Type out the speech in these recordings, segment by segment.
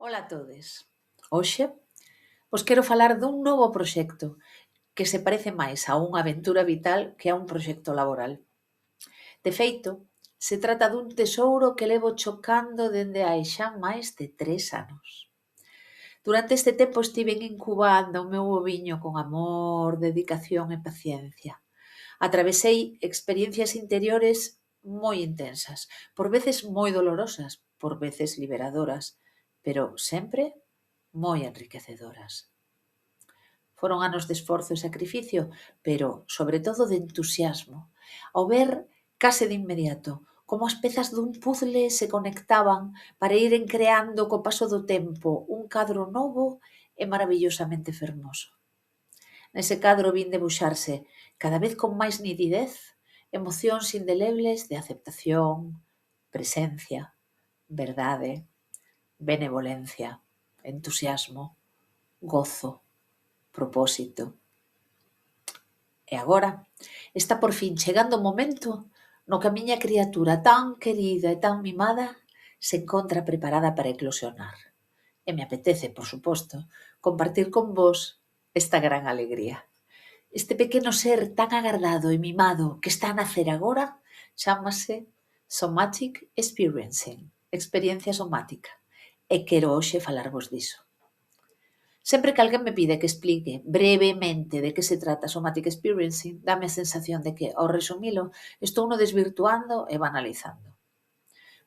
Ola a todes. Hoxe vos quero falar dun novo proxecto que se parece máis a unha aventura vital que a un proxecto laboral. De feito, se trata dun tesouro que levo chocando dende hai xa máis de 3 anos. Durante este tempo estiven incubando o meu oviño con amor, dedicación e paciencia. Atravesei experiencias interiores moi intensas, por veces moi dolorosas, por veces liberadoras, pero sempre moi enriquecedoras. Foron anos de esforzo e sacrificio, pero sobre todo de entusiasmo, ao ver case de inmediato como as pezas dun puzzle se conectaban para iren creando co paso do tempo un cadro novo e maravillosamente fermoso. Nese cadro vin debuxarse, cada vez con máis nitidez, emocións indelebles de aceptación, presencia, verdade, benevolencia, entusiasmo, gozo, propósito. E agora está por fin chegando o momento no que a miña criatura tan querida e tan mimada se encontra preparada para eclosionar. E me apetece, por suposto, compartir con vos esta gran alegría. Este pequeno ser tan agardado e mimado que está a nacer agora chámase Somatic Experiencing, experiencia somática, e quero hoxe falarvos diso. Sempre que alguén me pide que explique brevemente de que se trata Somatic Experiencing, dame a sensación de que, ao resumilo, estou no desvirtuando e banalizando.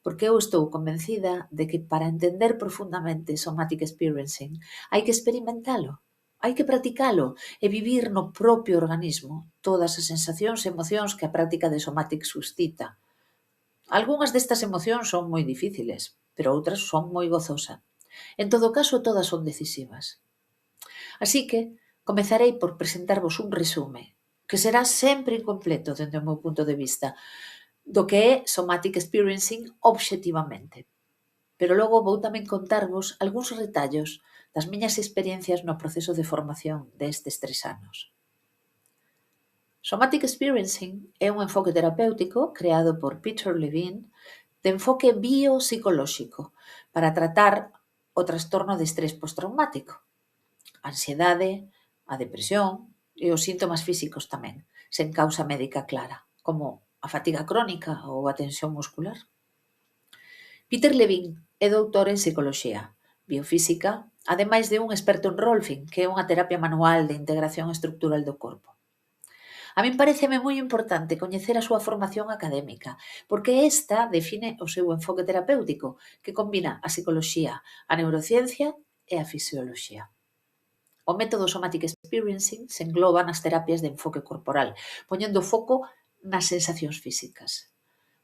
Porque eu estou convencida de que para entender profundamente Somatic Experiencing hai que experimentalo, hai que practicalo e vivir no propio organismo todas as sensacións e emocións que a práctica de Somatic suscita. Algúnas destas emocións son moi difíciles, pero outras son moi gozosas. En todo caso, todas son decisivas. Así que comezarei por presentarvos un resume, que será sempre incompleto dende o meu punto de vista, do que é Somatic Experiencing obxectivamente. Pero logo vou tamén contarvos algúns retallos das miñas experiencias no proceso de formación destes 3 anos. Somatic Experiencing é un enfoque terapéutico creado por Peter Levine de enfoque biopsicolóxico para tratar o trastorno de estrés postraumático, a ansiedade, a depresión e os síntomas físicos tamén, sen causa médica clara, como a fatiga crónica ou a tensión muscular. Peter Levine é doutor en psicoloxía, biofísica, ademais de un experto en Rolfing, que é unha terapia manual de integración estructural do corpo. A min pareceme moi importante coñecer a súa formación académica, porque esta define o seu enfoque terapéutico, que combina a psicoloxía, a neurociencia e a fisioloxía. O método Somatic Experiencing se engloba nas terapias de enfoque corporal, poñendo foco nas sensacións físicas.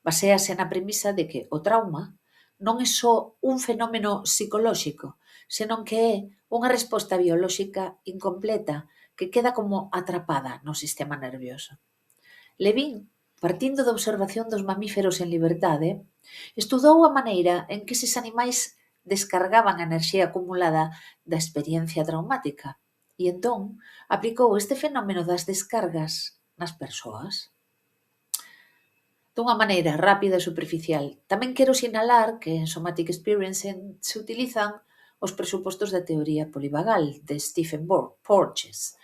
Baséase na premisa de que o trauma non é só un fenómeno psicolóxico, senón que é unha resposta biolóxica incompleta que queda como atrapada no sistema nervioso. Levine, partindo da observación dos mamíferos en liberdade, estudou a maneira en que eses animais descargaban a enerxía acumulada da experiencia traumática e entón aplicou este fenómeno das descargas nas persoas. Dunha maneira rápida e superficial, tamén quero sinalar que en Somatic Experiencing se utilizan os presupostos da teoría polivagal de Stephen Porges,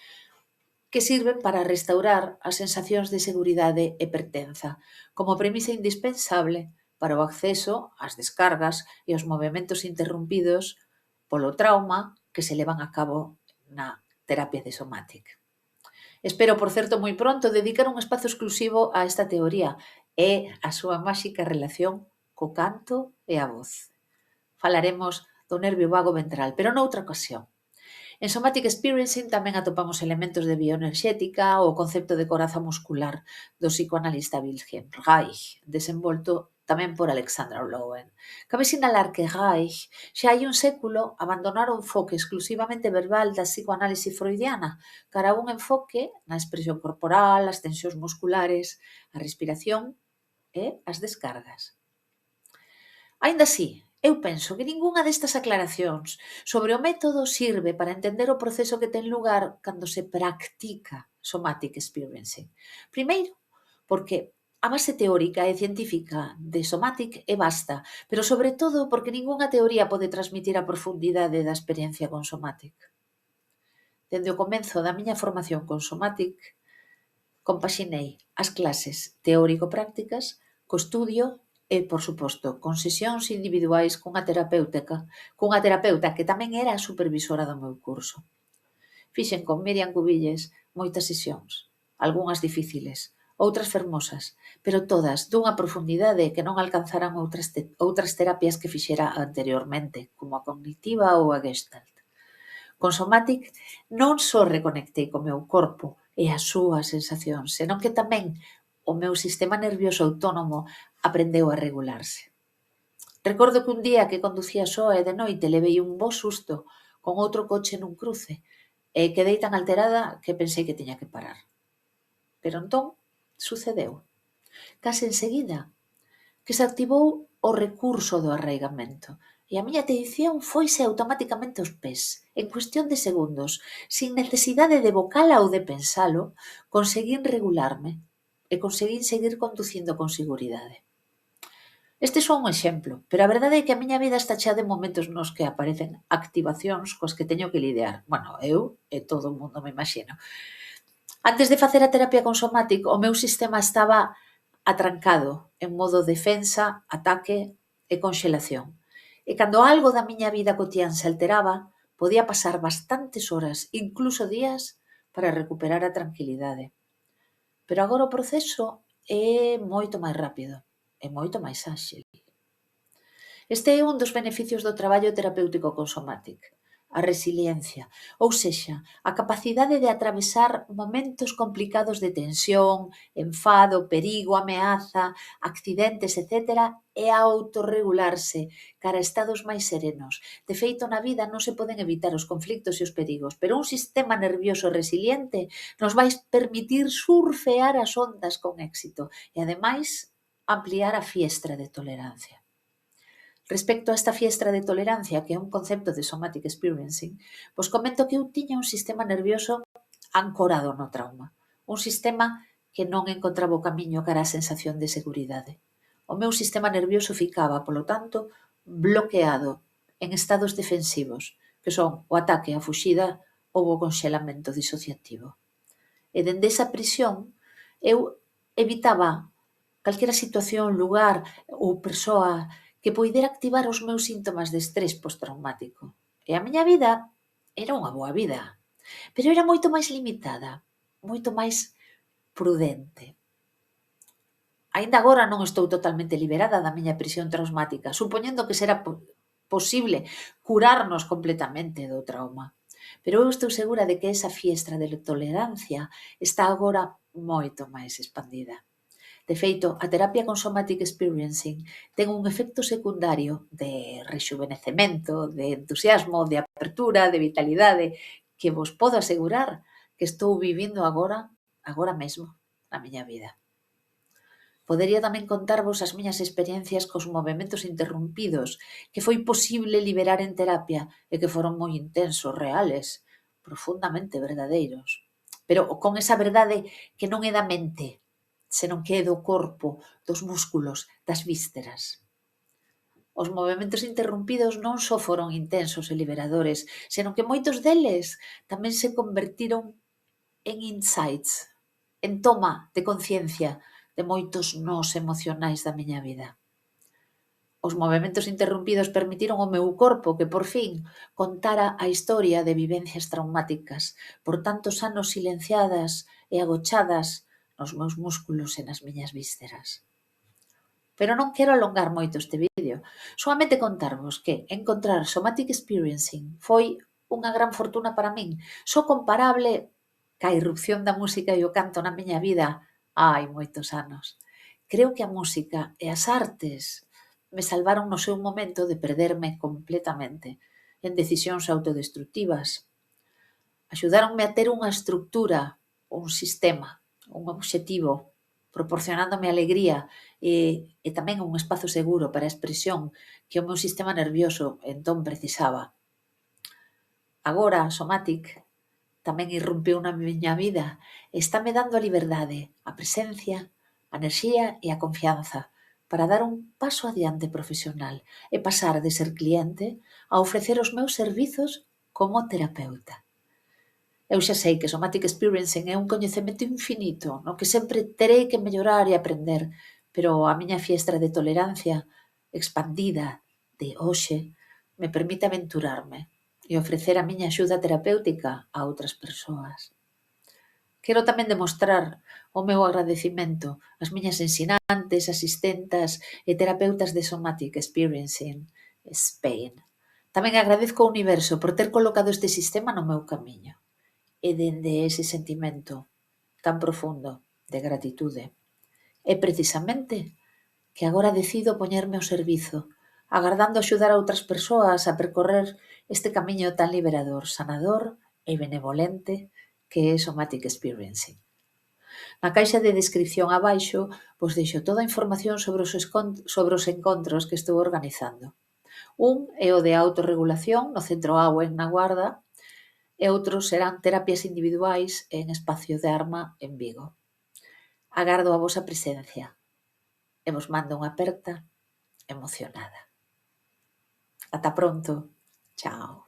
que sirven para restaurar as sensacións de seguridade e pertenza, como premisa indispensable para o acceso ás descargas e aos movementos interrompidos polo trauma que se levan a cabo na terapia de Somatic. Espero, por certo, moi pronto dedicar un espazo exclusivo a esta teoría e a súa máxica relación co canto e a voz. Falaremos do nervio vago ventral, pero noutra ocasión. En Somatic Experiencing tamén atopamos elementos de bioenerxética ou o concepto de coraza muscular do psicoanalista Wilhelm Reich, desenvolto tamén por Alexandra Lowen. Cabe sinalar que Reich xa hai un século abandonara o enfoque exclusivamente verbal da psicoanálise freudiana cara a un enfoque na expresión corporal, as tensións musculares, a respiración e as descargas. Aínda así, eu penso que ningunha destas aclaracións sobre o método sirve para entender o proceso que ten lugar cando se practica Somatic Experiencing. Primeiro, porque A base teórica e científica de Somatic é vasta, pero sobre todo porque ningunha teoría pode transmitir a profundidade da experiencia con Somatic. Dende o comezo da miña formación con Somatic, compaxinei as clases teórico-prácticas co estudio e, por suposto, con sesións individuais cunha terapeuta que tamén era a supervisora do meu curso. Fixen con Miriam Cubilles moitas sesións, algunhas difíciles, outras fermosas, pero todas dunha profundidade que non alcanzaran outras terapias que fixera anteriormente, como a cognitiva ou a Gestalt. Con Somatic non só reconectei co meu corpo e as súas sensacións, senón que tamén o meu sistema nervioso autónomo aprendeu a regularse. Recordo que un día que conducía soa e de noite levei un bo susto con outro coche nun cruce e quedei tan alterada que pensei que tiña que parar. Pero entón sucedeu, case enseguida, que se activou o recurso do arraigamento e a miña atención foise automaticamente aos pés. En cuestión de segundos, sin necesidade de evocala ou de pensalo, conseguín regularme e conseguín seguir conducindo con seguridade. Este é só un exemplo, pero a verdade é que a miña vida está chea de momentos nos que aparecen activacións coas que teño que lidiar. Bueno, eu e todo o mundo, me imagino. Antes de facer a terapia con Somatic, o meu sistema estaba atrancado en modo defensa, ataque e conxelación. E cando algo da miña vida cotián se alteraba, podía pasar bastantes horas, incluso días, para recuperar a tranquilidade. Pero agora o proceso é moito máis rápido e moito máis áxil. Este é un dos beneficios do traballo terapéutico con Somatic, a resiliencia, ou sexa, a capacidade de atravesar momentos complicados de tensión, enfado, perigo, ameaza, accidentes, etc., e a autorregularse cara a estados máis serenos. De feito, na vida non se poden evitar os conflictos e os perigos, pero un sistema nervioso resiliente nos vai permitir surfear as ondas con éxito e, ademais, ampliar a fiestra de tolerancia. Respecto a esta fiestra de tolerancia, que é un concepto de Somatic Experiencing, vos comento que eu tiña un sistema nervioso ancorado no trauma. Un sistema que non encontraba o camiño cara á sensación de seguridade. O meu sistema nervioso ficaba, polo tanto, bloqueado en estados defensivos, que son o ataque, a fuxida ou o conxelamento disociativo. E dende esa prisión, eu evitaba calquera situación, lugar ou persoa que poidera activar os meus síntomas de estrés postraumático. E a miña vida era unha boa vida, pero era moito máis limitada, moito máis prudente. Aínda agora non estou totalmente liberada da miña prisión traumática, supoñendo que será posible curarnos completamente do trauma. Pero eu estou segura de que esa fiestra de tolerancia está agora moito máis expandida. De feito, a terapia con Somatic Experiencing ten un efecto secundario de rexuvenecemento, de entusiasmo, de apertura, de vitalidade, que vos podo asegurar que estou vivindo agora mesmo, na miña vida. Podería tamén contarvos as miñas experiencias cos movementos interrompidos, que foi posible liberar en terapia e que foron moi intensos, reales, profundamente verdadeiros. Pero con esa verdade que non é da mente, senón que é do corpo, dos músculos, das vísceras. Os movementos interrompidos non só foron intensos e liberadores, senón que moitos deles tamén se convertiron en insights, en toma de conciencia de moitos nós emocionais da miña vida. Os movementos interrompidos permitiron ao meu corpo que, por fin, contara a historia de vivencias traumáticas, por tantos anos silenciadas e agochadas nos meus músculos e nas miñas vísceras. Pero non quero alongar moito este vídeo, soamente contarvos que encontrar Somatic Experiencing foi unha gran fortuna para min, só comparable ca irrupción da música e o canto na miña vida hai moitos anos. Creo que a música e as artes me salvaron no seu momento de perderme completamente en decisións autodestructivas. Axudáronme a ter unha estructura, un sistema, un obxectivo, proporcionándome alegría e tamén un espazo seguro para a expresión que o meu sistema nervioso entón precisaba. Agora, Somatic tamén irrumpiu na miña vida e estáme dando a liberdade, a presencia a enerxía e a confianza para dar un paso adiante profesional e pasar de ser cliente a ofrecer os meus servizos como terapeuta. Eu xa sei que Somatic Experiencing é un coñecemento infinito, no que sempre terei que mellorar e aprender, pero a miña fiestra de tolerancia expandida de hoxe me permite aventurarme e ofrecer a miña axuda terapéutica a outras persoas. Quero tamén demostrar o meu agradecimento ás miñas ensinantes, asistentas e terapeutas de Somatic Experiencing Spain. Tamén agradezco ao universo por ter colocado este sistema no meu camiño. E dende ese sentimento tan profundo de gratitude é precisamente que agora decido poñerme ao servizo, agardando axudar a outras persoas a percorrer este camiño tan liberador, sanador e benevolente que é Somatic Experiencing. Na caixa de descripción abaixo vos deixo toda a información sobre os encontros que estou organizando. Un é o de autorregulación no Centro Auen na Guarda e outros serán terapias individuais en Espacio de Arma en Vigo. Agardo a vosa presencia e vos mando unha aperta emocionada. Ata pronto. Chao.